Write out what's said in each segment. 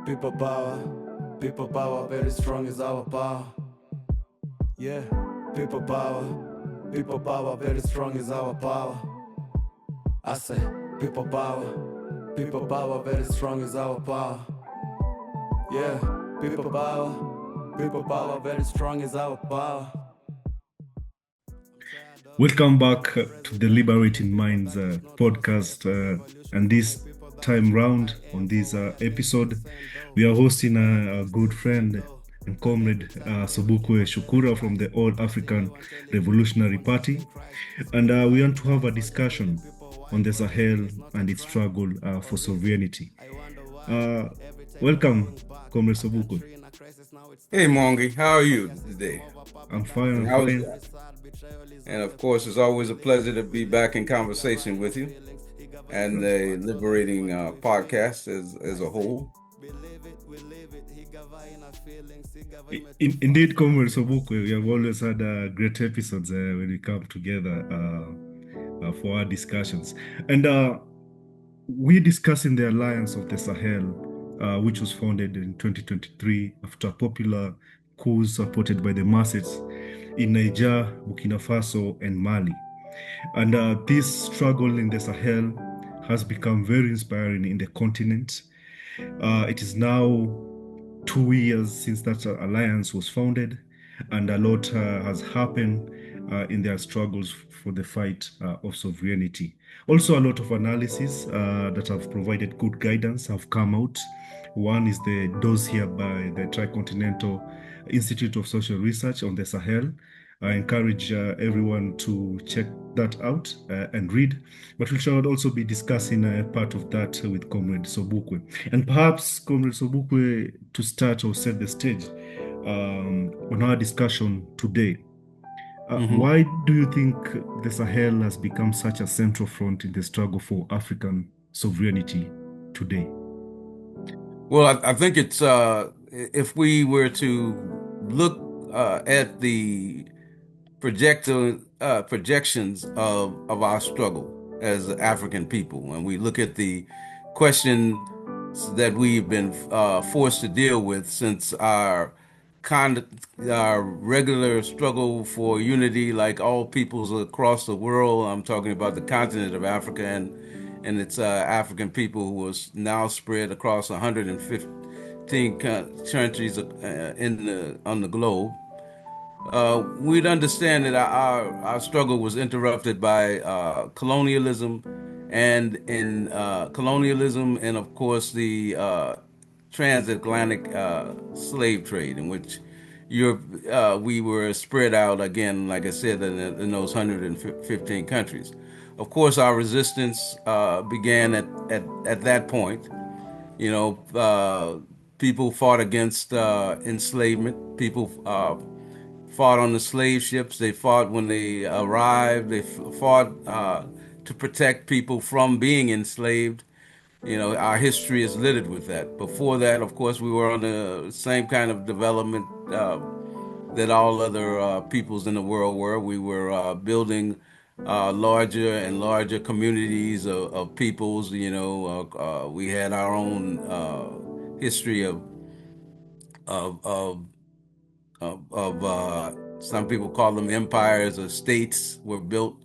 People power, very strong is our power. Yeah, people power, very strong is our power. I say, people power, very strong is our power. Yeah, people power, very strong is our power. Welcome back to the Liberating Minds podcast. And this time round, on this episode, we are hosting a good friend and comrade Sobukwe Shukura from the Old African Revolutionary Party. And we want to have a discussion on the Sahel and its struggle for sovereignty. Welcome, Comrade Sobukwe. Hey, Mongi, how are you today? I'm fine. And of course, it's always a pleasure to be back in conversation with you and the Liberating podcast as a whole. Indeed, Comrade Sobukwe, we have always had great episodes when we come together for our discussions. And we're discussing the Alliance of the Sahel, which was founded in 2023 after popular coups supported by the masses in Niger, Burkina Faso, and Mali. And this struggle in the Sahel has become very inspiring in the continent. It is now 2 years since that alliance was founded, and a lot has happened in their struggles for the fight of sovereignty. Also, a lot of analysis that have provided good guidance have come out. One is the dossier by the Tricontinental Institute of Social Research on the Sahel. I encourage everyone to check that out and read. But we shall also be discussing a part of that with Comrade Sobukwe. And perhaps, Comrade Sobukwe, to start or set the stage on our discussion today. Why do you think the Sahel has become such a central front in the struggle for African sovereignty today? Well, I think it's, if we were to look at the projections of our struggle as African people, and we look at the questions that we've been forced to deal with since our regular struggle for unity, like all peoples across the world. I'm talking about the continent of Africa and its African people who is now spread across 115 countries on the globe. We'd understand that our struggle was interrupted by colonialism, and in colonialism, and of course the transatlantic slave trade, in which we were spread out again, like I said, in those 115 countries. Of course, our resistance began at that point. You know, people fought against enslavement. People fought on the slave ships. They fought when they arrived. They fought to protect people from being enslaved. You know, our history is littered with that. Before that, of course, we were on the same kind of development that all other peoples in the world were. We were building larger and larger communities of peoples. You know, we had our own history of some people call them empires or states were built,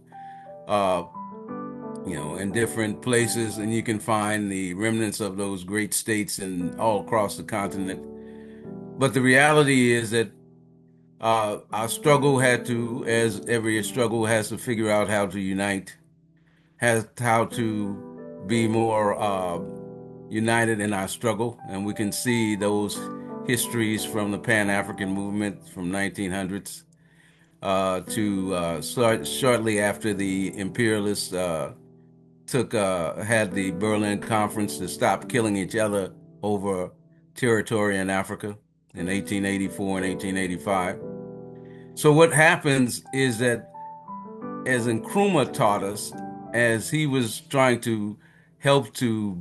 you know, in different places, and you can find the remnants of those great states in all across the continent. But the reality is that our struggle had to, as every struggle has to figure out how to unite, how to be more united in our struggle, and we can see those histories from the Pan-African movement from 1900s to shortly after the imperialists had the Berlin Conference to stop killing each other over territory in Africa in 1884 and 1885. So what happens is that, as Nkrumah taught us, as he was trying to help to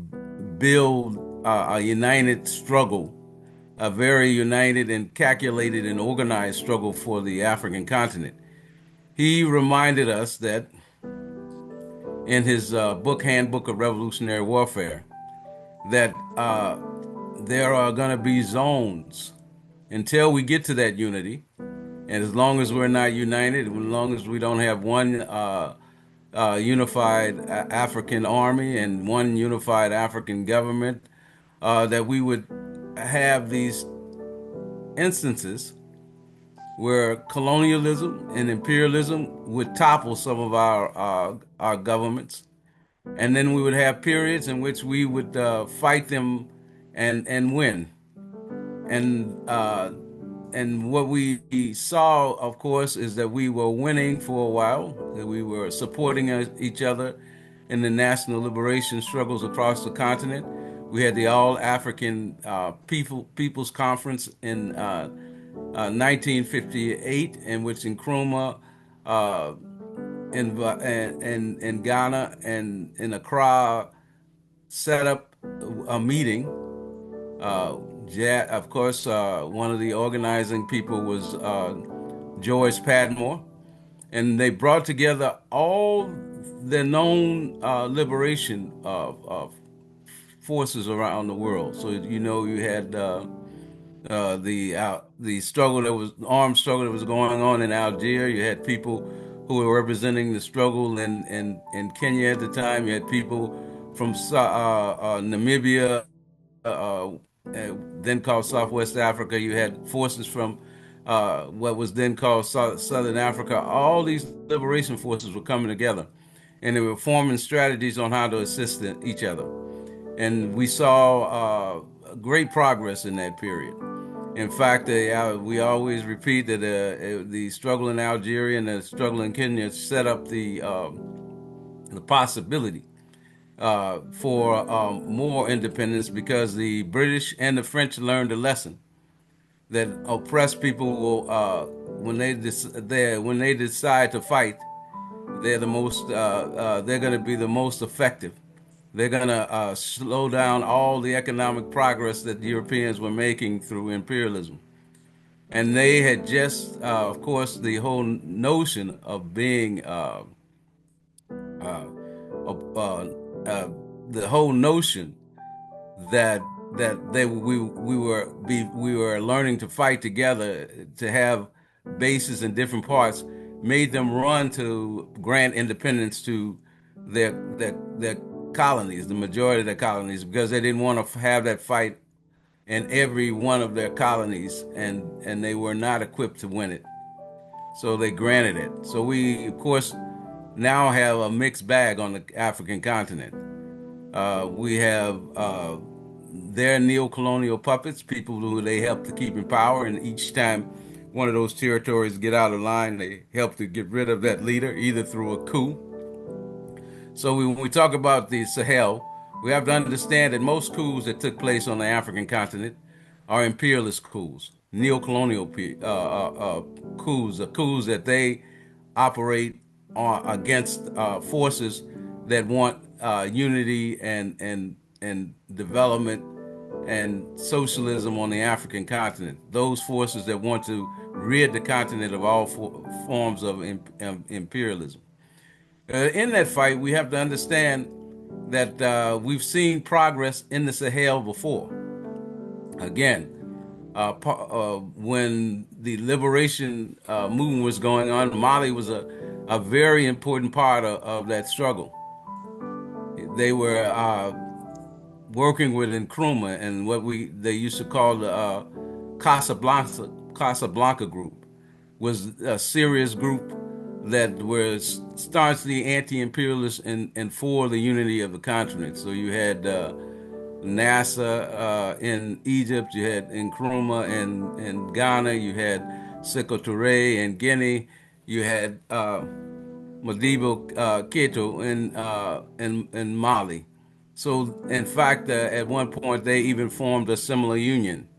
build a united struggle, a very united and calculated and organized struggle for the African continent, he reminded us that in his book, Handbook of Revolutionary Warfare, that there are going to be zones until we get to that unity. And as long as we're not united, as long as we don't have one unified African army and one unified African government, that we would have these instances where colonialism and imperialism would topple some of our governments, and then we would have periods in which we would fight them and win. And what we saw, of course, is that we were winning for a while, that we were supporting each other in the national liberation struggles across the continent. We had the All African People's Conference in 1958, in which Nkrumah in Ghana and in Accra set up a meeting. Of course, one of the organizing people was George Padmore, and they brought together all the known liberation forces around the world. So you had the struggle that was armed struggle that was going on in Algeria. You had people who were representing the struggle in Kenya at the time. You had people from Namibia, then called Southwest Africa. You had forces from what was then called Southern Africa. All these liberation forces were coming together, and they were forming strategies on how to assist each other. And we saw great progress in that period. In fact, we always repeat that the struggle in Algeria and the struggle in Kenya set up the possibility for more independence, because the British and the French learned a lesson that oppressed people will, when they decide to fight, they're going to be the most effective. They're going to slow down all the economic progress that the Europeans were making through imperialism. And they had just, of course, the whole notion of being, the whole notion that we were learning to fight together to have bases in different parts, made them run to grant independence to their colonies, the majority of their colonies, because they didn't want to have that fight in every one of their colonies, and they were not equipped to win it. So they granted it. So we, of course, now have a mixed bag on the African continent. We have their neo-colonial puppets, people who they help to keep in power, and each time one of those territories get out of line, they help to get rid of that leader, either through a coup. So when we talk about the Sahel, we have to understand that most coups that took place on the African continent are imperialist coups, neo-colonial coups that they operate against forces that want unity and development and socialism on the African continent. Those forces that want to rid the continent of all forms of imperialism. In that fight, we have to understand that we've seen progress in the Sahel before. Again, when the liberation movement was going on, Mali was a very important part of that struggle. They were working with Nkrumah and what they used to call the Casablanca group, was a serious group that was staunchly anti-imperialist and for the unity of the continent. So you had Nasser in Egypt, you had Nkrumah in Ghana, you had Sékou Touré in Guinea, you had Modibo Keïta in Mali. So, in fact, at one point they even formed a similar union.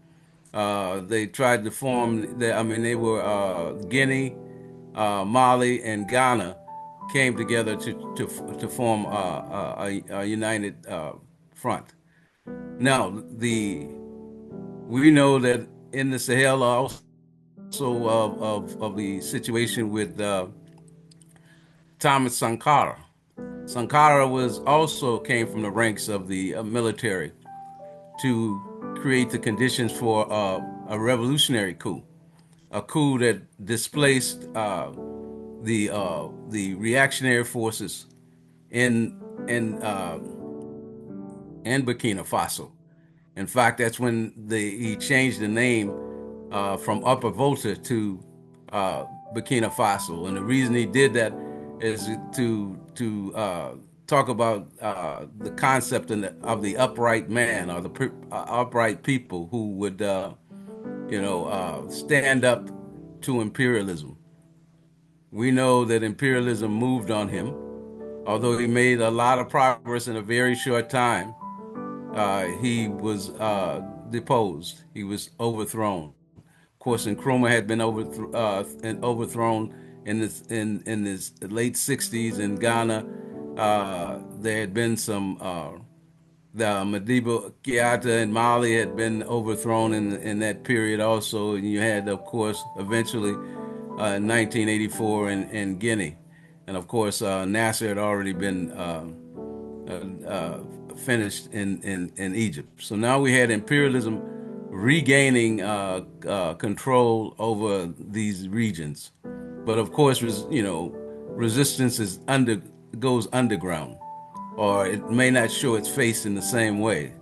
They tried to form. They were Guinea, Mali, and Ghana came together to form a united front. Now, we know that in the Sahel also of the situation with Thomas Sankara. Sankara came from the ranks of the military to create the conditions for a revolutionary coup, a coup that displaced the reactionary forces in in uh, in Burkina Faso. In fact, that's when he changed the name from Upper Volta to Burkina Faso, and the reason he did that is to talk about the concept of the upright man, or the upright people who would stand up to imperialism. We know that imperialism moved on him, although he made a lot of progress in a very short time. He was deposed. He was overthrown. Of course, Nkrumah had been overthrown in his late 60s in Ghana. There had been some the Madiba Keita in Mali had been overthrown in that period also, and you had, of course, eventually in 1984 in Guinea, and of course Nasser had already been finished in Egypt. So now we had imperialism regaining control over these regions. But of course, resistance goes underground, or it may not show its face in the same way.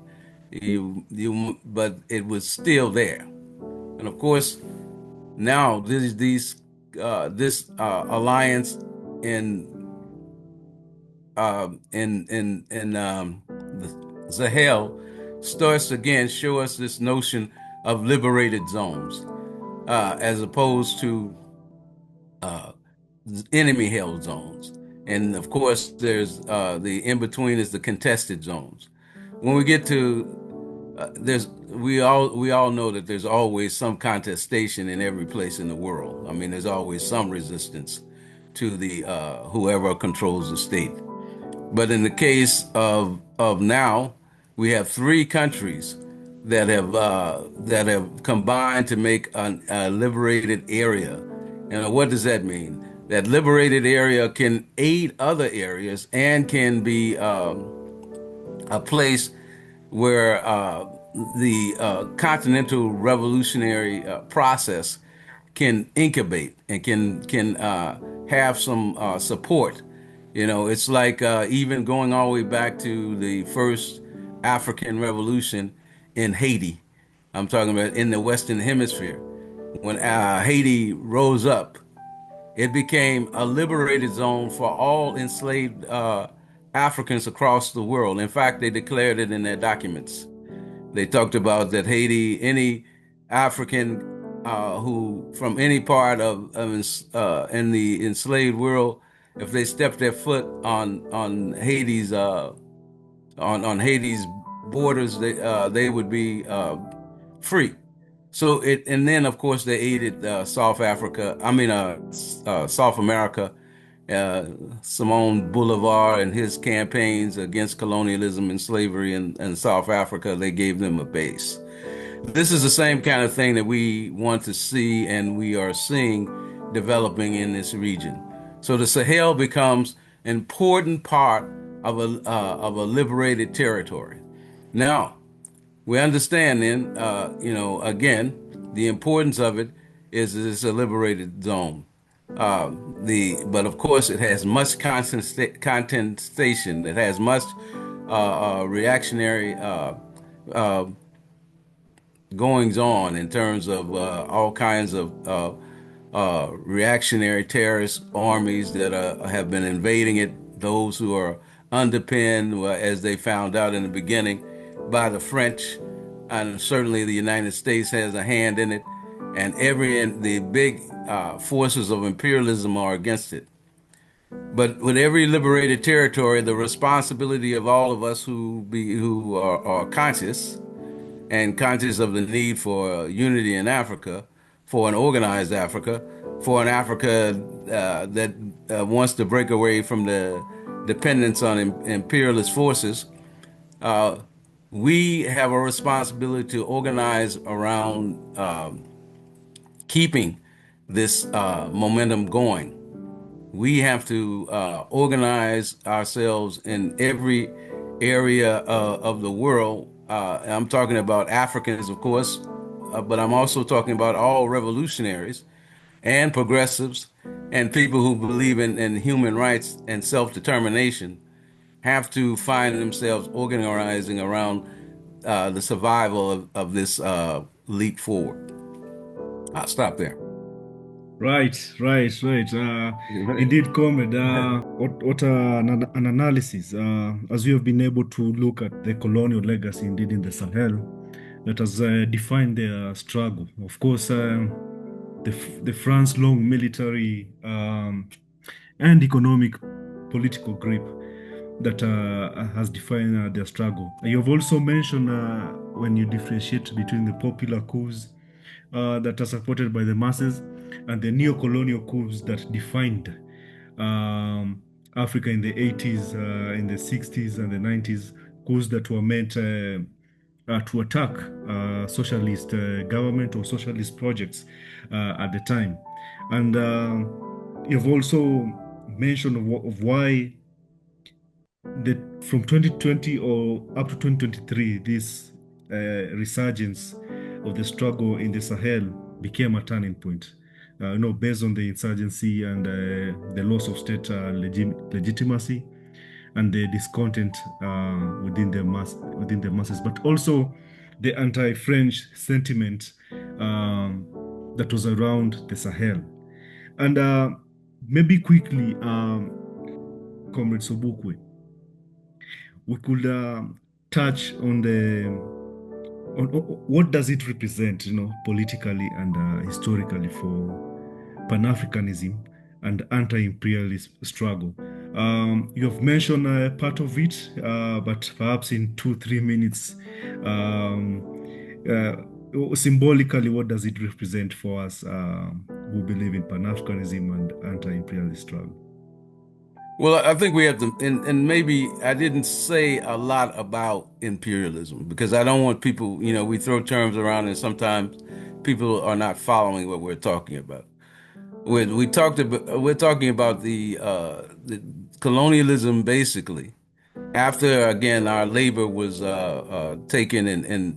But it was still there. And of course, now this alliance in the Sahel starts again show us this notion of liberated zones, as opposed to enemy-held zones. And of course, there's the in between is the contested zones. When we get to we all know that there's always some contestation in every place in the world. I mean, there's always some resistance to the whoever controls the state. But in the case of now, we have three countries that have combined to make a liberated area. And what does that mean? That liberated area can aid other areas and can be a place where the continental revolutionary process can incubate and can have some support. It's like even going all the way back to the first African revolution in Haiti. I'm talking about in the Western Hemisphere. When Haiti rose up, it became a liberated zone for all enslaved Africans across the world. In fact, they declared it in their documents. They talked about that Haiti, any African who from any part of in the enslaved world, if they stepped their foot on Haiti's on Haiti's borders, they would be free. So and then of course they aided South Africa. I mean, South America. Simon Bolivar and his campaigns against colonialism and slavery in South Africa, they gave them a base. This is the same kind of thing that we want to see and we are seeing developing in this region. So the Sahel becomes an important part of a liberated territory. Now, we understand then, again, the importance of it is it's a liberated zone. But of course it has much contestation. It has much reactionary goings on in terms of all kinds of reactionary terrorist armies that have been invading it. Those who are underpinned, as they found out in the beginning, by the French, and certainly the United States has a hand in it, and the big forces of imperialism are against it. But with every liberated territory, the responsibility of all of us who are conscious and conscious of the need for unity in Africa, for an organized Africa, for an Africa that wants to break away from the dependence on imperialist forces, we have a responsibility to organize around keeping this momentum going. We have to organize ourselves in every area of the world I'm talking about Africans, of course, but I'm also talking about all revolutionaries and progressives and people who believe in human rights and self-determination have to find themselves organizing around the survival of this leap forward. I'll stop there. Right, right, right. Indeed, Comrade. What an analysis. As we have been able to look at the colonial legacy, indeed, in the Sahel, that has defined their struggle. Of course, the France long military and economic political grip that has defined their struggle. You have also mentioned when you differentiate between the popular coups that are supported by the masses and the neo-colonial coups that defined Africa in the 80s, in the 60s, and the 90s, coups that were meant to attack socialist government or socialist projects at the time. And you've also mentioned of why from 2020 or up to 2023, this resurgence of the struggle in the Sahel became a turning point. Based on the insurgency and the loss of state legitimacy and the discontent within the masses, but also the anti-French sentiment that was around the Sahel. And maybe quickly, Comrade Sobukwe, we could touch on what does it represent, politically and historically for Pan-Africanism and anti-imperialist struggle. You have mentioned part of it, but perhaps in 2-3 minutes, symbolically, what does it represent for us who believe in Pan-Africanism and anti-imperialist struggle? Well, I think we have to, and maybe I didn't say a lot about imperialism because I don't want people, we throw terms around and sometimes people are not following what we're talking about. We're talking about the colonialism basically. After again, our labor was taken in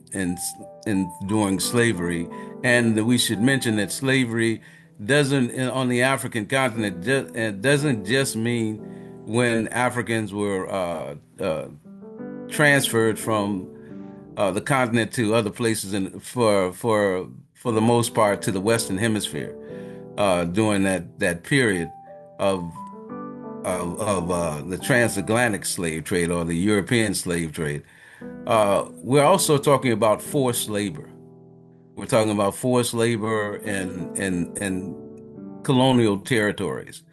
during slavery, and we should mention that slavery doesn't on the African continent it doesn't just mean when Africans were transferred from the continent to other places, and for the most part to the Western Hemisphere during that period of the transatlantic slave trade or the European slave trade. We're also talking about forced labor. We're talking about forced labor in colonial territories,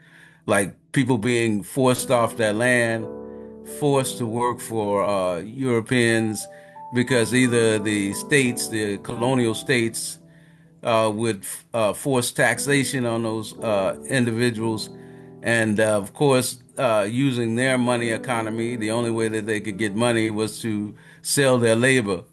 like people being forced off their land, forced to work for Europeans because either the colonial states, would force taxation on those individuals. And of course, using their money economy, the only way that they could get money was to sell their labor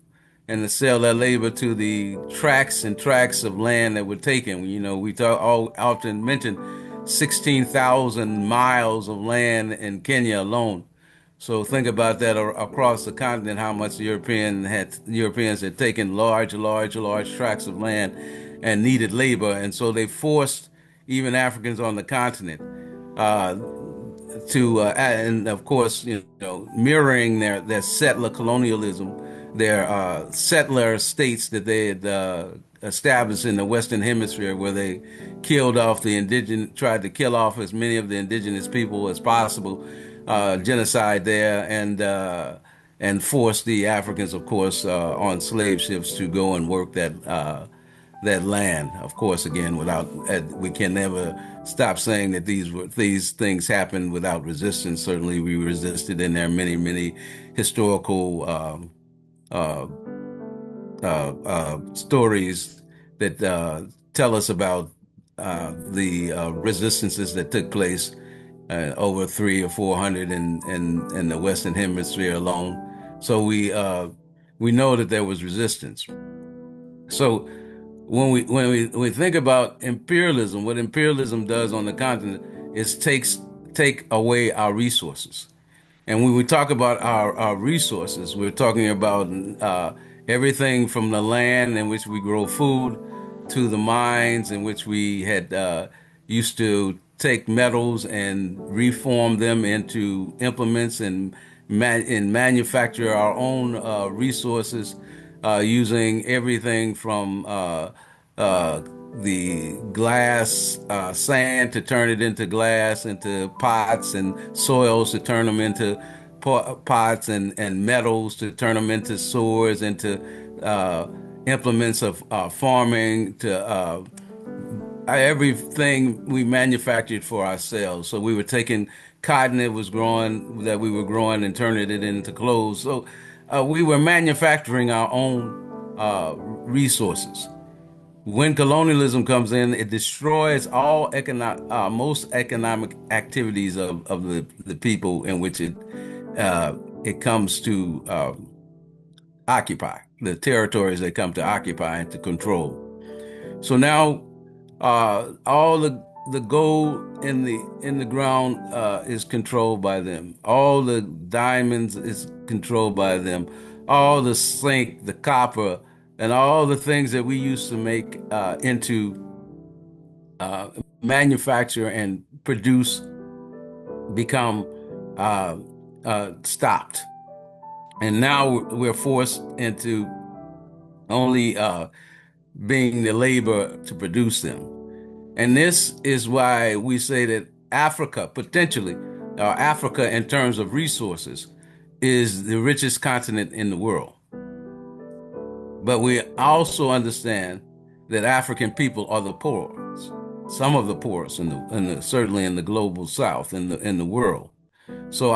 and to sell their labor to the tracts and tracts of land that were taken. We often mention 16,000 miles of land in Kenya alone. So think about that across the continent, how much Europeans had taken large tracts of land and needed labor, and so they forced even Africans on the continent uh, and of course, mirroring their settler colonialism, their settler states that they had established in the Western Hemisphere, where they tried to kill off as many of the indigenous people as possible, genocide there, and force the Africans, of course, on slave ships to go and work that land. Of course, again, we can never stop saying that these things happened without resistance. Certainly, we resisted, and there are many historical stories that tell us about the resistances that took place over 300 or 400 in the Western Hemisphere alone. So we know that there was resistance. So when we think about imperialism, what imperialism does on the continent is take away our resources. And when we talk about our resources, we're talking about everything from the land in which we grow food to the mines in which we had used to take metals and reform them into implements and manufacture our own resources using everything from uh, the glass sand to turn it into glass, into pots, and soils to turn them into pots, and metals to turn them into swords, into implements of farming, to everything we manufactured for ourselves. So we were taking cotton that we were growing and turning it into clothes. So we were manufacturing our own resources. When colonialism comes in, it destroys all most economic activities of the people in which it comes to occupy, the territories they come to occupy and to control. So now all the gold in the ground is controlled by them. All the diamonds is controlled by them. All the zinc, the copper, and all the things that we used to make into manufacture and produce become stopped. And now we're forced into only being the labor to produce them. And this is why we say that Africa, potentially, or Africa in terms of resources, is the richest continent in the world. But we also understand that African people are the poorest, some of the poorest certainly in the global South, in the world. So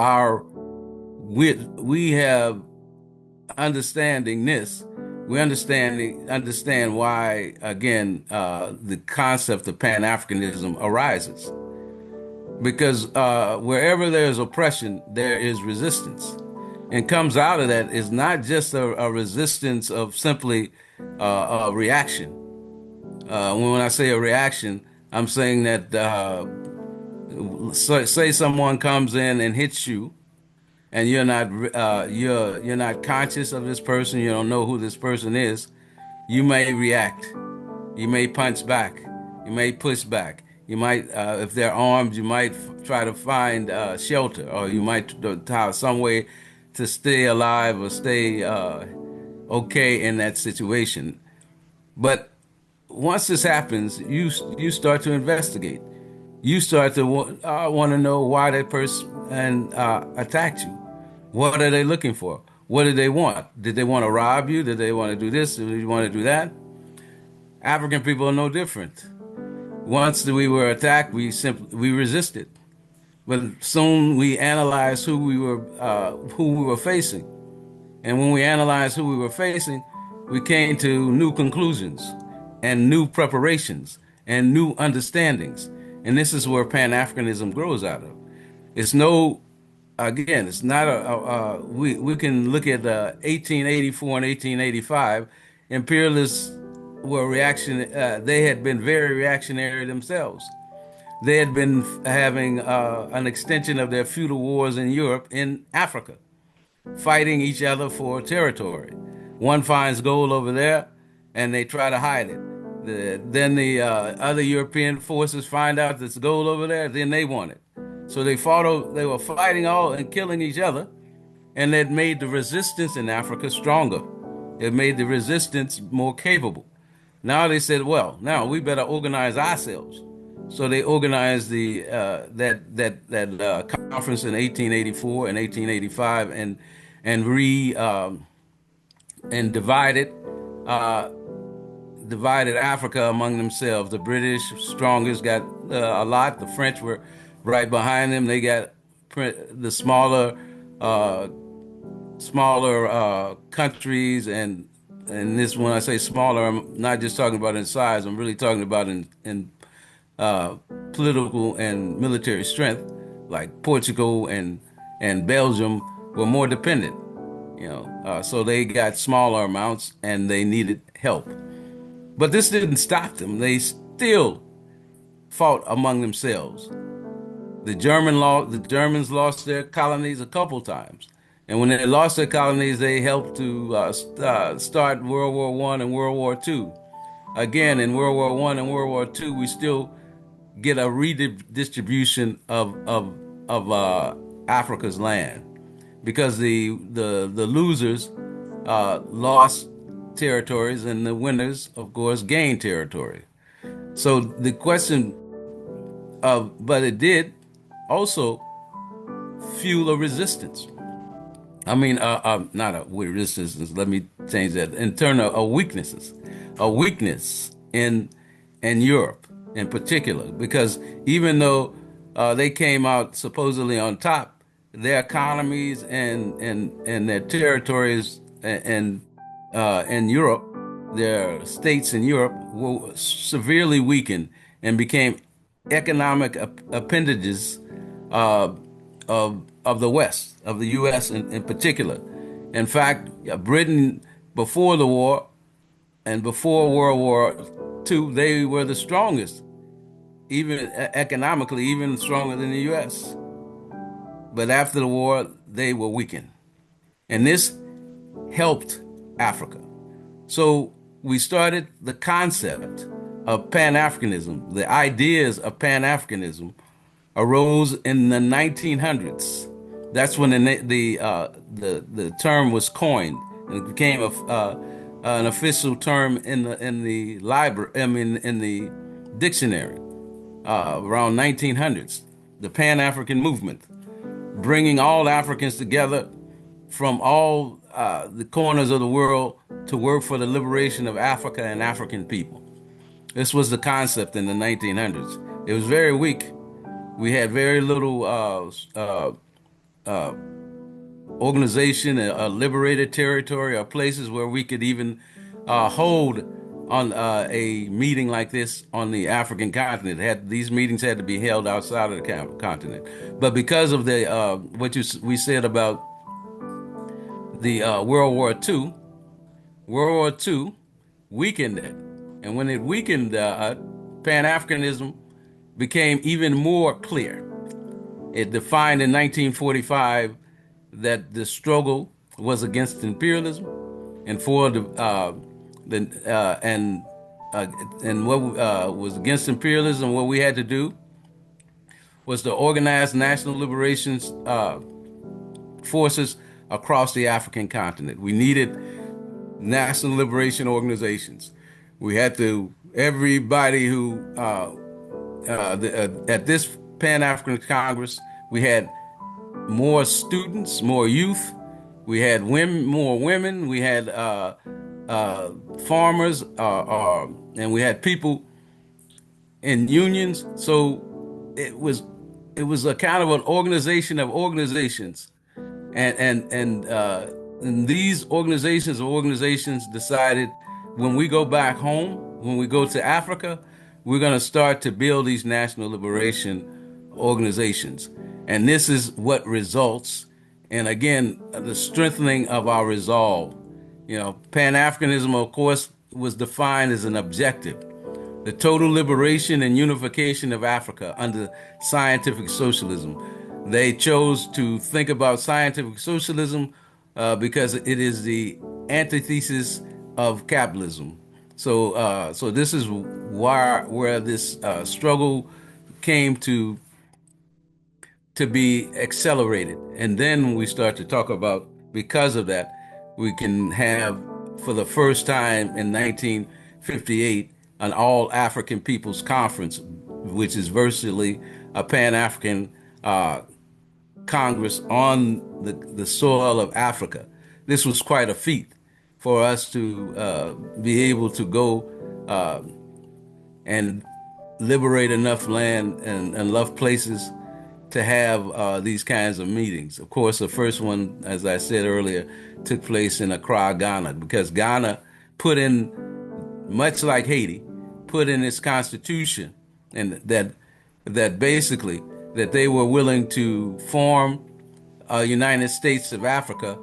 we have understanding this. We understand why, again, the concept of Pan-Africanism arises. Because wherever there's oppression, there is resistance. And comes out of that is not just a resistance of simply a reaction. When I say a reaction, I'm saying that say someone comes in and hits you, and you're not conscious of this person, you don't know who this person is, you may react. You may punch back. You may push back. You might, if they're armed, you might try to find shelter, or you might have some way to stay alive or stay okay in that situation. But once this happens, you start to investigate. You start to want to know why that person attacked you. What are they looking for? What did they want? Did they want to rob you? Did they want to do this? Did they want to do that? African people are no different. Once we were attacked, we resisted. But soon we analyzed who we were facing. And when we analyzed who we were facing, we came to new conclusions and new preparations and new understandings. And this is where Pan-Africanism grows out of. It's no, again, it's not we can look at 1884 and 1885. Imperialists were they had been very reactionary themselves. They had been having an extension of their feudal wars in Europe, in Africa, fighting each other for territory. One finds gold over there, and they try to hide it. Then the other European forces find out there's gold over there, then they want it. So they were fighting all and killing each other, and that made the resistance in Africa stronger. It made the resistance more capable. Now they said, well, now we better organize ourselves. So they organized that conference in 1884 and 1885, and divided Africa among themselves. The British, strongest, got a lot. The French were right behind them. They got the smaller countries, and this, when I say smaller, I'm not just talking about in size. I'm really talking about in political and military strength. Like Portugal and Belgium were more dependent, so they got smaller amounts and they needed help. But this didn't stop them. They still fought among themselves. The Germans lost their colonies a couple times, and when they lost their colonies, they helped to start World War One and World War Two. Again, in World War One and World War Two, we still get a redistribution of Africa's land because the losers lost territories and the winners, of course, gained territory. So the question but it did also fuel a resistance. I mean, not a resistance. Let me change that. In terms of weaknesses, a weakness in Europe in particular, because even though they came out supposedly on top, their economies and their territories and in Europe, their states in Europe were severely weakened and became economic appendages uh, of the West, of the U.S. in particular. In fact, Britain before the war and before World War II, they were the strongest, even economically, even stronger than the U.S. But after the war, they were weakened, and this helped Africa. So we started the concept of Pan-Africanism. The ideas of Pan-Africanism arose in the 1900s. That's when the term was coined and it became an official term in the library. I mean, in the dictionary around 1900s. The Pan-African movement, bringing all Africans together from all the corners of the world to work for the liberation of Africa and African people. This was the concept in the 1900s. It was very weak. We had very little organization, liberated territory, or places where we could even hold on a meeting like this on the African continent. These meetings had to be held outside of the continent. But because of the we said about the World War II weakened it. And when it weakened, Pan-Africanism became even more clear. It defined in 1945 that the struggle was against imperialism and for and what was against imperialism. What we had to do was to organize national liberations forces across the African continent. We needed national liberation organizations. We had to everybody who at this Pan-African Congress, we had more students, more youth. We had more women. We had farmers, and we had people in unions. So it was a kind of an organization of organizations, and these organizations decided when we go back home, when we go to Africa, we're going to start to build these national liberation organizations. And this is what results in, again, the strengthening of our resolve. You know, Pan-Africanism, of course, was defined as an objective: the total liberation and unification of Africa under scientific socialism. They chose to think about scientific socialism because it is the antithesis of capitalism. So this is where this struggle came to be accelerated. And then we start to talk about, because of that, we can have, for the first time in 1958, an all-African Peoples Conference, which is virtually a Pan-African Congress on the soil of Africa. This was quite a feat for us to be able to go and liberate enough land and enough places to have these kinds of meetings. Of course, the first one, as I said earlier, took place in Accra, Ghana, because Ghana put in, much like Haiti, put in its constitution, and that basically that they were willing to form a United States of Africa,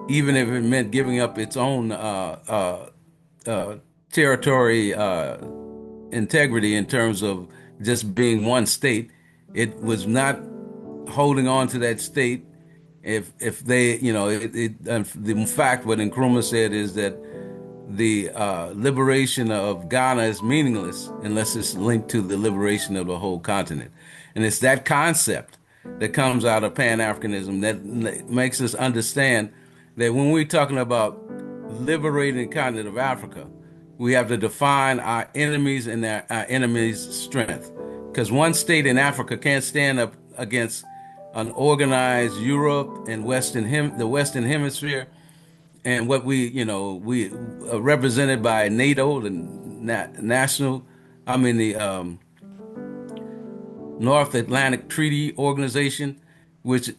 even if it meant giving up its own territory integrity in terms of just being one state. it was not holding on to that state. If they, the fact what Nkrumah said is that the liberation of Ghana is meaningless unless it's linked to the liberation of the whole continent. And it's that concept that comes out of Pan-Africanism that makes us understand that when we're talking about liberating the continent of Africa, we have to define our enemies and our enemies' strength. Because one state in Africa can't stand up against an organized Europe and the Western Hemisphere, and what we represented by NATO, the national, the North Atlantic Treaty Organization, which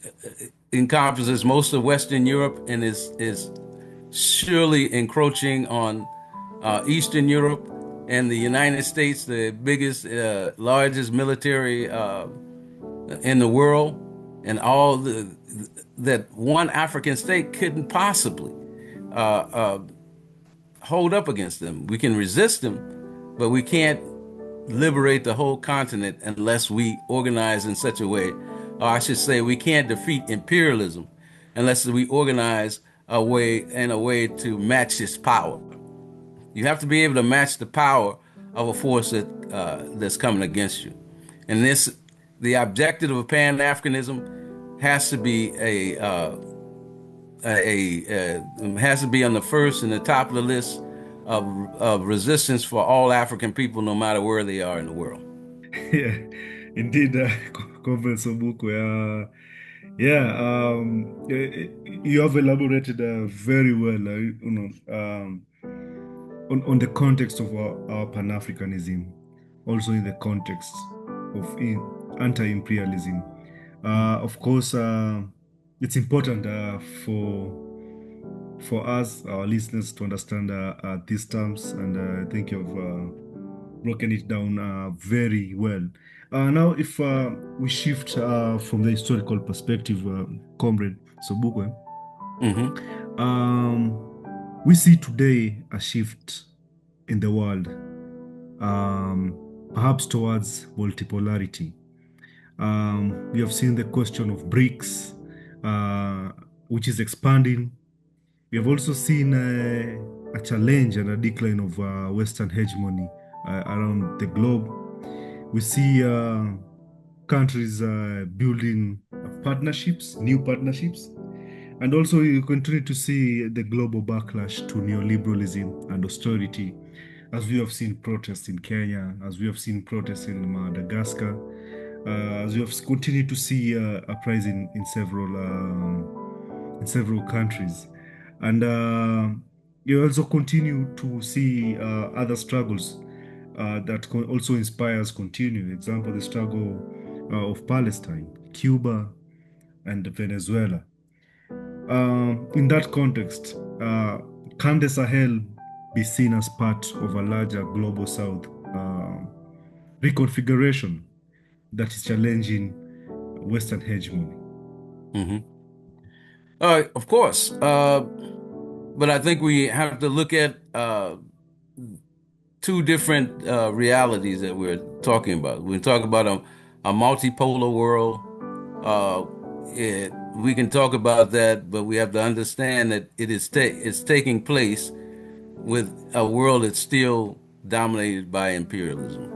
encompasses most of Western Europe and is surely encroaching on Eastern Europe, and the United States, the biggest, largest military in the world, and all that one African state couldn't possibly hold up against them. We can resist them, but we can't liberate the whole continent unless we organize in such a way, or I should say, we can't defeat imperialism unless we organize in a way to match its power. You have to be able to match the power of a force that's coming against you, and the objective of Pan-Africanism has to be has to be on the first and the top of the list of resistance for all African people, no matter where they are in the world. Yeah, indeed, Comrade Sobukwe. Yeah, you have elaborated very well, on the context of our Pan-Africanism, also in the context of anti-imperialism. Of course, it's important for us, our listeners, to understand these terms, and I think you've broken it down very well. Now, if we shift from the historical perspective, Comrade Sobukwe, we see today a shift in the world, perhaps towards multipolarity. We have seen the question of BRICS, which is expanding. We have also seen a challenge and a decline of Western hegemony around the globe. We see countries building partnerships, new partnerships, and also you continue to see the global backlash to neoliberalism and austerity, as we have seen protests in Kenya, as we have seen protests in Madagascar, as we have continued to see uprising in several countries. And you also continue to see other struggles that also inspires continue. Example, the struggle of Palestine, Cuba, and Venezuela. In that context, can the Sahel be seen as part of a larger global South reconfiguration that is challenging Western hegemony? Of course. But I think we have to look at two different realities that we're talking about. We're talking about a multipolar world. We can talk about that, but we have to understand that it's taking place with a world that's still dominated by imperialism.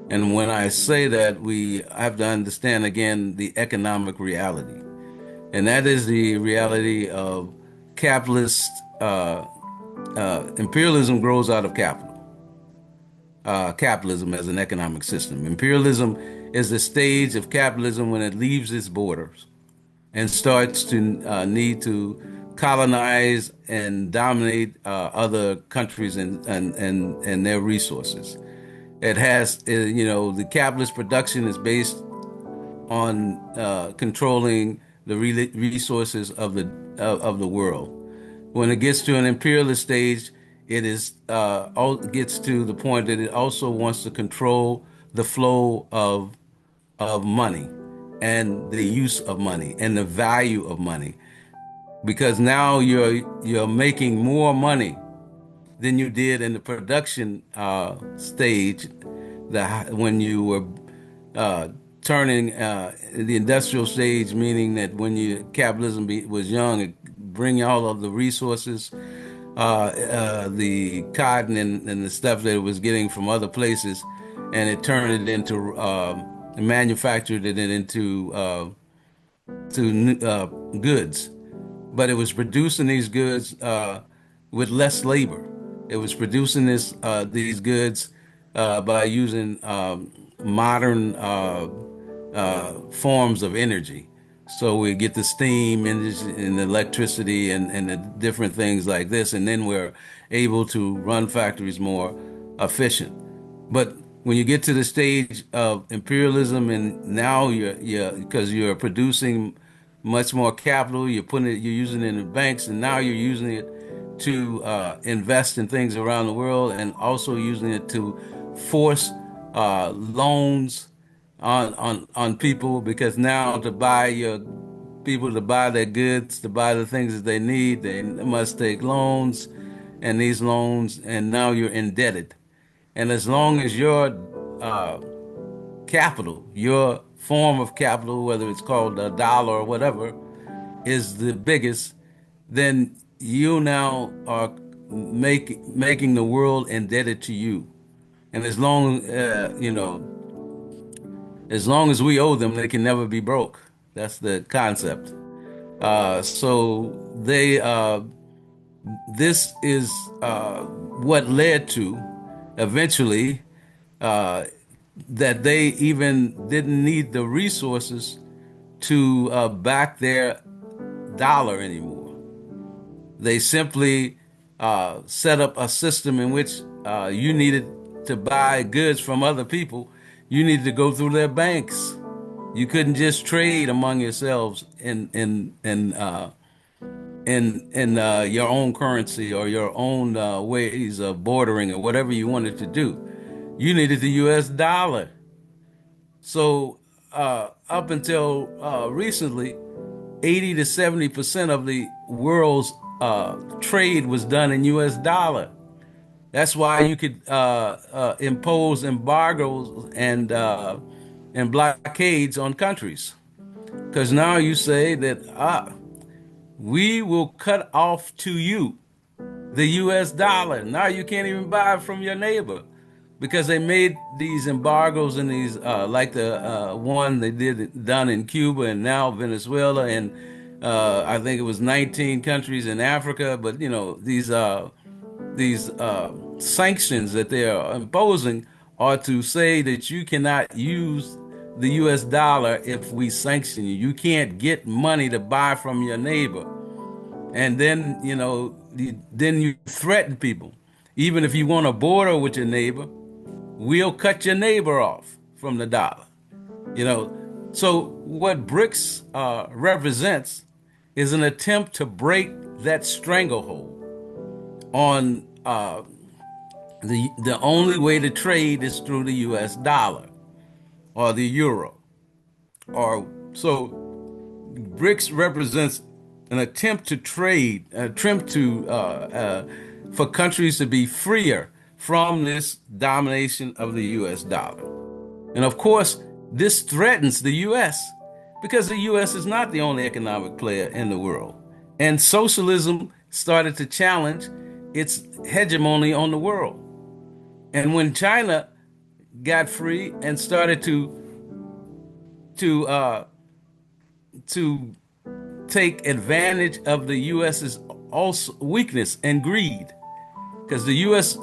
And when I say that, we have to understand again the economic reality. And that is the reality of capitalist imperialism grows out of capital. Capitalism as an economic system. Imperialism is the stage of capitalism when it leaves its borders and starts to need to colonize and dominate other countries and their resources. It has, the capitalist production is based on controlling the resources of the world. When it gets to an imperialist stage, it gets to the point that it also wants to control the flow of money and the use of money and the value of money, because now you're making more money than you did in the production stage, when you were turning the industrial stage, meaning that when capitalism was young, it bring all of the resources, the cotton and the stuff that it was getting from other places, and it turned it into manufactured it into goods. But it was producing these goods with less labor. It was producing these goods by using modern forms of energy. So we get the steam and the electricity and the different things like this, and then we're able to run factories more efficient. But when you get to the stage of imperialism, and now because you're producing much more capital, you're using it in the banks, and now you're using it to invest in things around the world, and also using it to force loans on people, because now to buy your people to buy their goods, to buy the things that they need, they must take loans, and these loans, and now you're indebted. And as long as your capital, your form of capital, whether it's called a dollar or whatever, is the biggest, then you now are making the world indebted to you. And as long as long as we owe them, they can never be broke. That's the concept. So they this is what led to eventually that they even didn't need the resources to back their dollar anymore. They simply set up a system in which you needed to buy goods from other people. You needed to go through their banks. You couldn't just trade among yourselves in your own currency or your own ways of bordering or whatever you wanted to do. You needed the U.S. dollar. So up until recently, 80 to 70% of the world's trade was done in U.S. dollar. That's why you could impose embargoes and blockades on countries, because now you say that we will cut off to you the U.S. dollar. Now you can't even buy from your neighbor, because they made these embargoes and these like the one they done in Cuba and now Venezuela, and I think it was 19 countries in Africa. But these sanctions that they are imposing are to say that you cannot use the U.S. dollar if we sanction you. You can't get money to buy from your neighbor. And then, then you threaten people. Even if you want a border with your neighbor, we'll cut your neighbor off from the dollar. So what BRICS represents is an attempt to break that stranglehold on the only way to trade is through the U.S. dollar or the euro. Or so BRICS represents an attempt to trade, for countries to be freer from this domination of the U.S. dollar. And of course, this threatens the U.S. because the U.S. is not the only economic player in the world. And socialism started to challenge its hegemony on the world. And when China got free and started to take advantage of the U.S.'s also weakness and greed, because the U.S.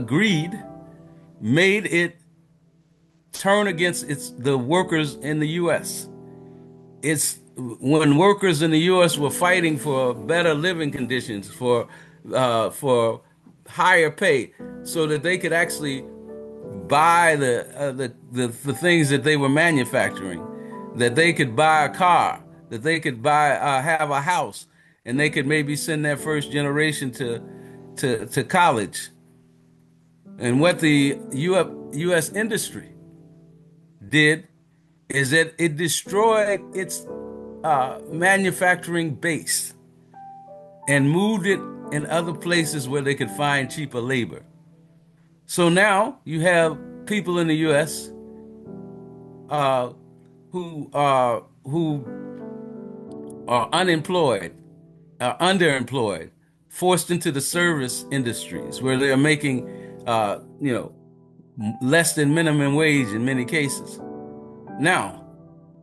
Greed made it turn against the workers in the U.S. It's when workers in the U.S. were fighting for better living conditions, for higher pay, so that they could actually buy the things that they were manufacturing, that they could buy a car, that they could have a house, and they could maybe send their first generation to college. And what the U.S. industry did is that it destroyed its manufacturing base and moved it in other places where they could find cheaper labor. So now you have people in the U.S. uh, who are unemployed, are underemployed, forced into the service industries where they are making, you know, less than minimum wage in many cases. Now,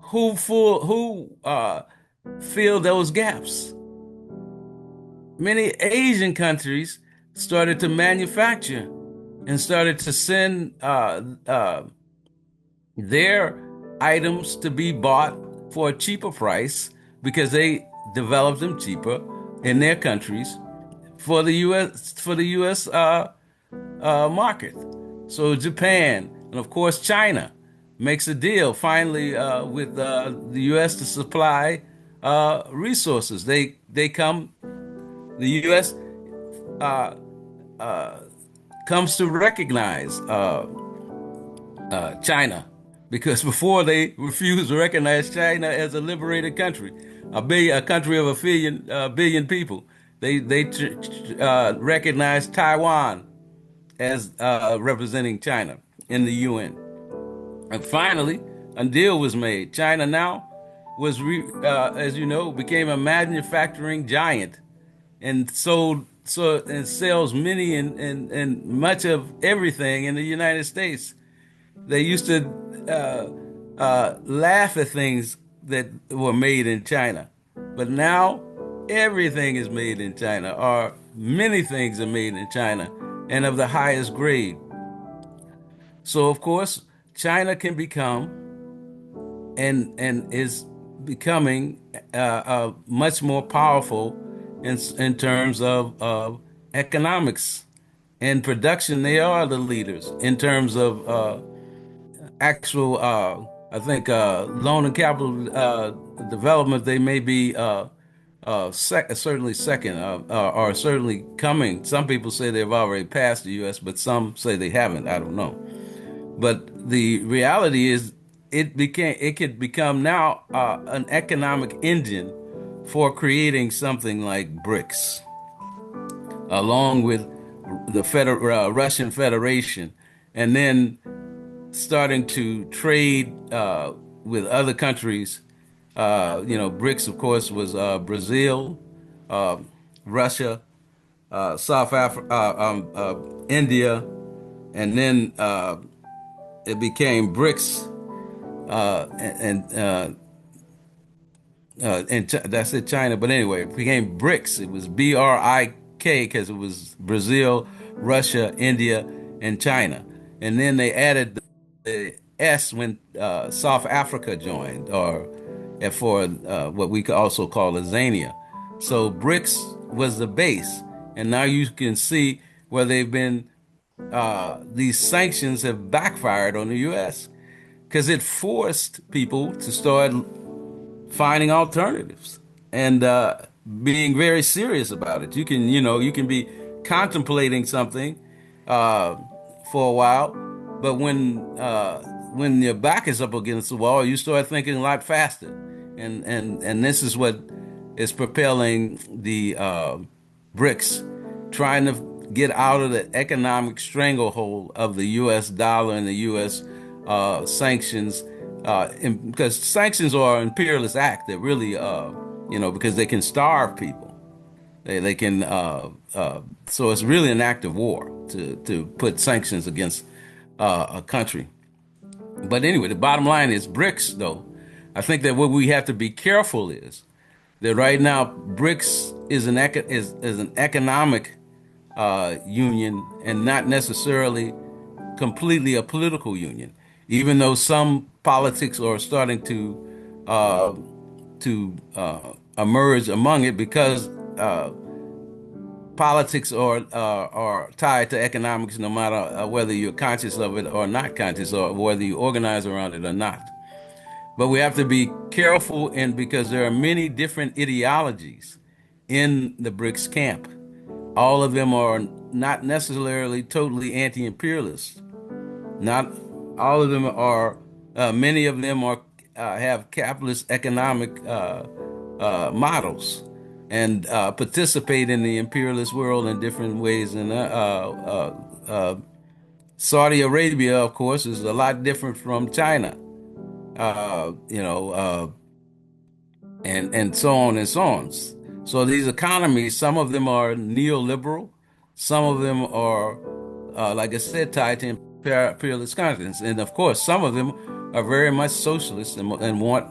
who fill those gaps? Many Asian countries started to manufacture and started to send their items to be bought for a cheaper price because they developed them cheaper in their countries for the U.S. Market. So Japan and of course China makes a deal finally with the U.S. to supply resources. They come. The U.S. Uh, comes to recognize China because before they refused to recognize China as a liberated country, a country of billion people. They recognized Taiwan as representing China in the UN. And finally, a deal was made. China now as you know, became a manufacturing giant and and sells many and much of everything in the United States. They used to laugh at things that were made in China, but now everything is made in China, or many things are made in China, and of the highest grade. So of course, China can become and is becoming much more powerful in terms of economics and production. They are the leaders in terms of actual, I think, loan and capital development. They may be certainly second, or certainly coming. Some people say they've already passed the U.S., but some say they haven't. I don't know. But the reality is, it could become now an economic engine for creating something like BRICS, along with the Russian Federation, and then starting to trade with other countries. BRICS, of course, was Brazil, uh, Russia, South Africa, India, and then it became BRICS, and that's it, China. But anyway, it became BRICS. It was BRIK because it was Brazil, Russia, India, and China. And then they added the S when South Africa joined, or for what we could also call Azania. So BRICS was the base, and now you can see where they've been. These sanctions have backfired on the U.S. because it forced people to start finding alternatives and being very serious about it. You can be contemplating something for a while, but when your back is up against the wall, you start thinking a lot faster, and this is what is propelling the BRICS, trying to get out of the economic stranglehold of the U.S. dollar and the U.S. Sanctions, because sanctions are an imperialist act that really, because they can starve people. They can, so it's really an act of war to put sanctions against a country. But anyway, the bottom line is BRICS, though. I think that what we have to be careful is that right now BRICS is an economic union and not necessarily completely a political union, even though some politics are starting to emerge among it because politics are tied to economics, no matter whether you're conscious of it or not conscious, or whether you organize around it or not. But we have to be careful, and because there are many different ideologies in the BRICS camp, all of them are not necessarily totally anti-imperialist. Not all of them are. Many of them are have capitalist economic models and participate in the imperialist world in different ways. And Saudi Arabia, of course, is a lot different from China. you know, and so on and so on. So these economies, some of them are neoliberal, some of them are, like I said, tied to imperialist continents, and of course, some of them are very much socialist and want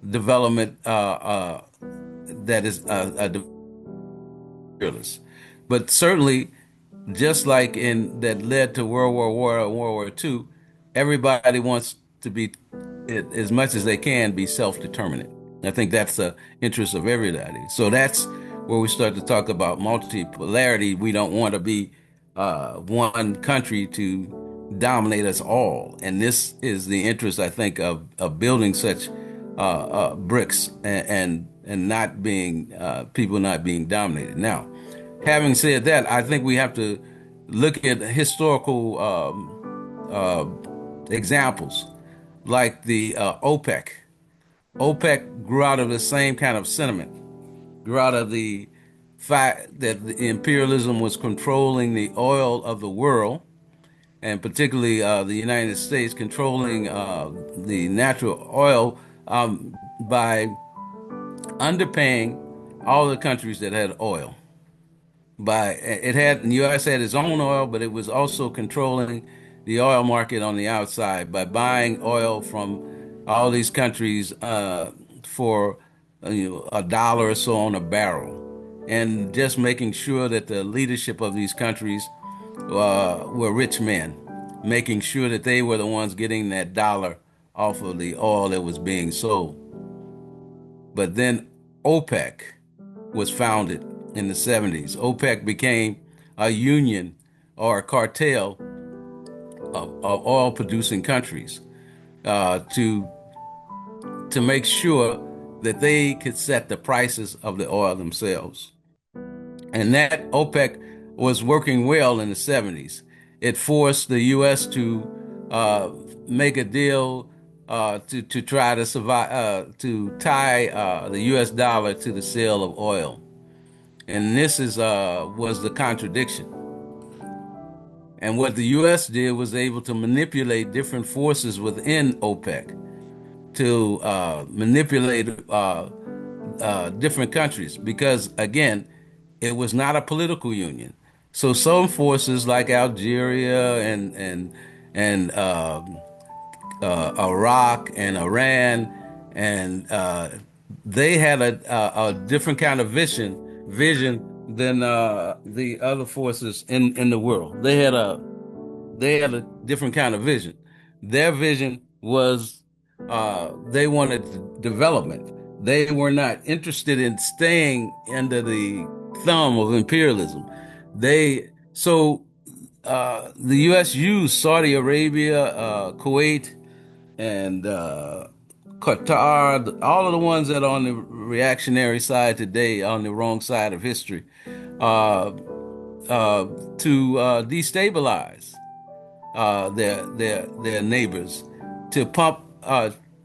development that is imperialist. But certainly, just like in that led to World War War and World War II, everybody wants to be, as much as they can, be self-determinant. I think that's the interest of everybody. So that's where we start to talk about multipolarity. We don't want to be one country to dominate us all, and this is the interest, I think, of building such bricks and not being people not being dominated. Now, having said that, I think we have to look at historical examples like the OPEC. OPEC grew out of the same kind of sentiment, grew out of the fact that the imperialism was controlling the oil of the world, and particularly the United States controlling the natural oil by underpaying all the countries that had oil. By it had the U.S. had its own oil, but it was also controlling the oil market on the outside by buying oil from all these countries for a dollar or so on a barrel, and just making sure that the leadership of these countries were rich men, making sure that they were the ones getting that dollar off of the oil that was being sold. But then OPEC was founded in the 70s. OPEC became a union or a cartel of oil producing countries to make sure that they could set the prices of the oil themselves. And that OPEC was working well in the 70s. It forced the U.S. to make a deal to try to survive, to tie the U.S. dollar to the sale of oil. And this is was the contradiction. And what the U.S. did was able to manipulate different forces within OPEC to manipulate different countries because, again, it was not a political union. So some forces like Algeria and Iraq and Iran and they had a different kind of vision than the other forces in the world. They had a different kind of vision. Their vision was they wanted development. They were not interested in staying under the thumb of imperialism. They so the U.S. used Saudi Arabia, Kuwait, and Qatar, all of the ones that are on the reactionary side today, on the wrong side of history, uh, to destabilize their neighbors, to pump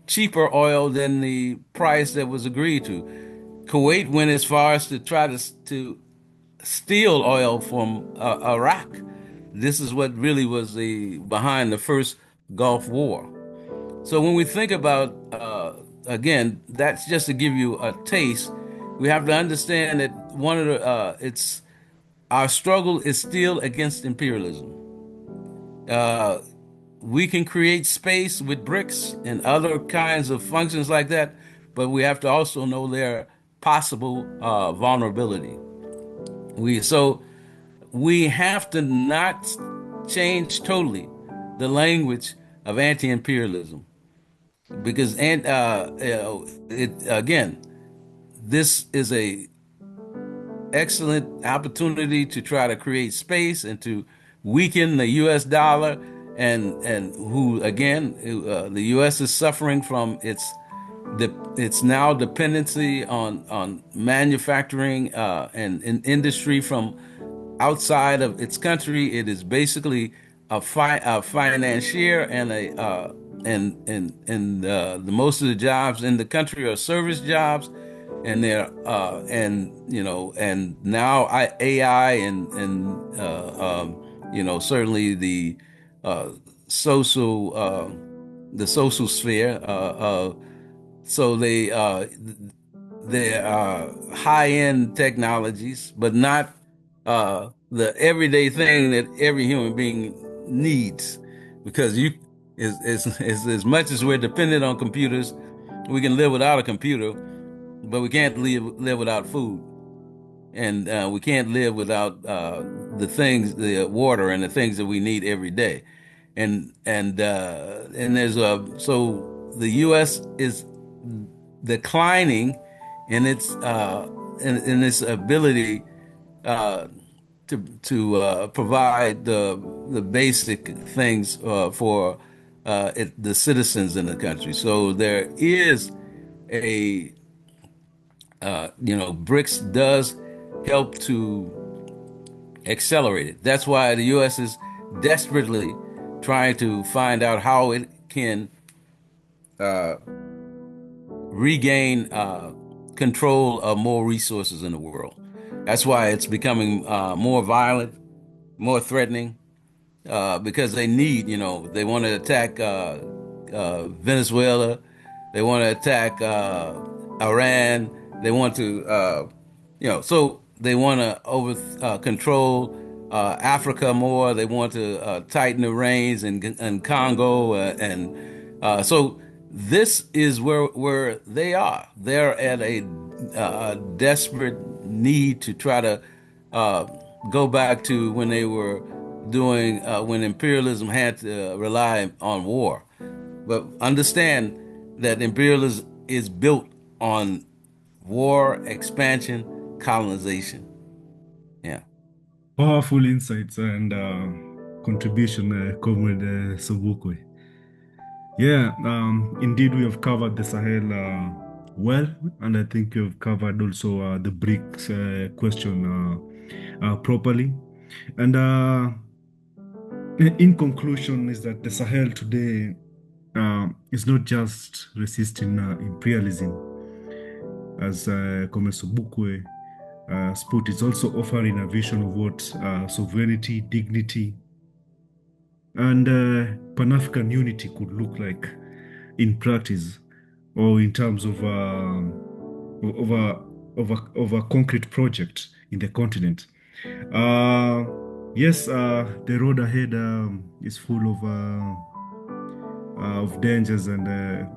cheaper oil than the price that was agreed to. Kuwait went as far as to try to steal oil from Iraq. This is what really was the behind the first Gulf War. So when we think about, again, that's just to give you a taste. We have to understand that one of the it's our struggle is still against imperialism. Uh, we can create space with bricks and other kinds of functions like that, but we have to also know their possible vulnerability. So we have to not change totally the language of anti-imperialism because and it again, this is a excellent opportunity to try to create space and to weaken the U.S. dollar, and who again the U.S. is suffering from its now dependency on manufacturing and industry from outside of its country. It is basically a financier and a the most of the jobs in the country are service jobs, and they're and now AI and certainly the social the social sphere. So they're high-end technologies, but not the everyday thing that every human being needs. Because as much as we're dependent on computers, we can live without a computer, but we can't live without food, and we can't live without the water and the things that we need every day. And there's so the U.S. is declining in its ability to provide the basic things for the citizens in the country. So there is a BRICS does help to accelerate it. That's why the U.S. is desperately trying to find out how it can regain control of more resources in the world. That's why it's becoming more violent, more threatening, because they need, they want to attack Venezuela, they want to attack Iran, they want to, so they want to control Africa more. They want to tighten the reins in Congo, and so this is where they are. They're at a desperate need to try to go back to when they were doing when imperialism had to rely on war. But understand that imperialism is built on war, expansion, colonization. Yeah. Powerful insights and contribution, Comrade Sobukwe. Yeah, indeed, we have covered the Sahel well, and I think we have covered also the BRICS question properly. And in conclusion, is that the Sahel today is not just resisting imperialism, as Comrade Sobukwe put, it's also offering a vision of what sovereignty, dignity, and Pan-African unity could look like in practice, or in terms of a concrete project in the continent. Yes, the road ahead is full of dangers and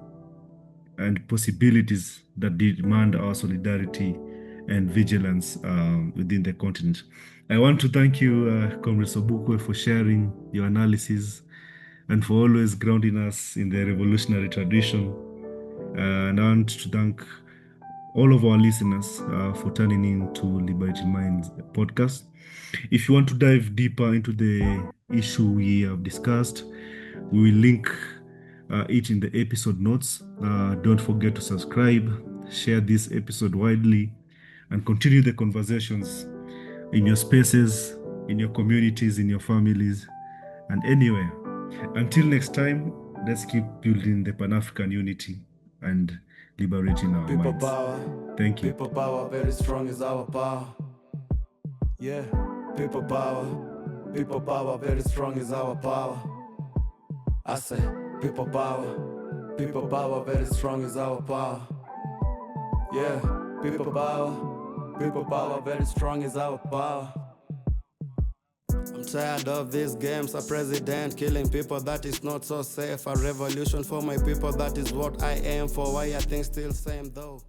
possibilities that demand our solidarity and vigilance within the continent. I want to thank you, Comrade Sobukwe, for sharing your analysis and for always grounding us in the revolutionary tradition. And I want to thank all of our listeners for turning in to Liberty Minds podcast. If you want to dive deeper into the issue we have discussed, we will link it in the episode notes. Don't forget to subscribe, share this episode widely, and continue the conversations in your spaces, in your communities, in your families, and anywhere. Until next time, let's keep building the Pan-African unity and liberating our People minds. power. Thank you. People power, very strong is our power. Yeah, people power. People power, very strong is our power. I say, people power. People power, very strong is our power. Yeah, people power. People power, very strong is our power. I'm tired of these games, a president killing people, that is not so safe. A revolution for my people, that is what I aim for. Why are things still same though?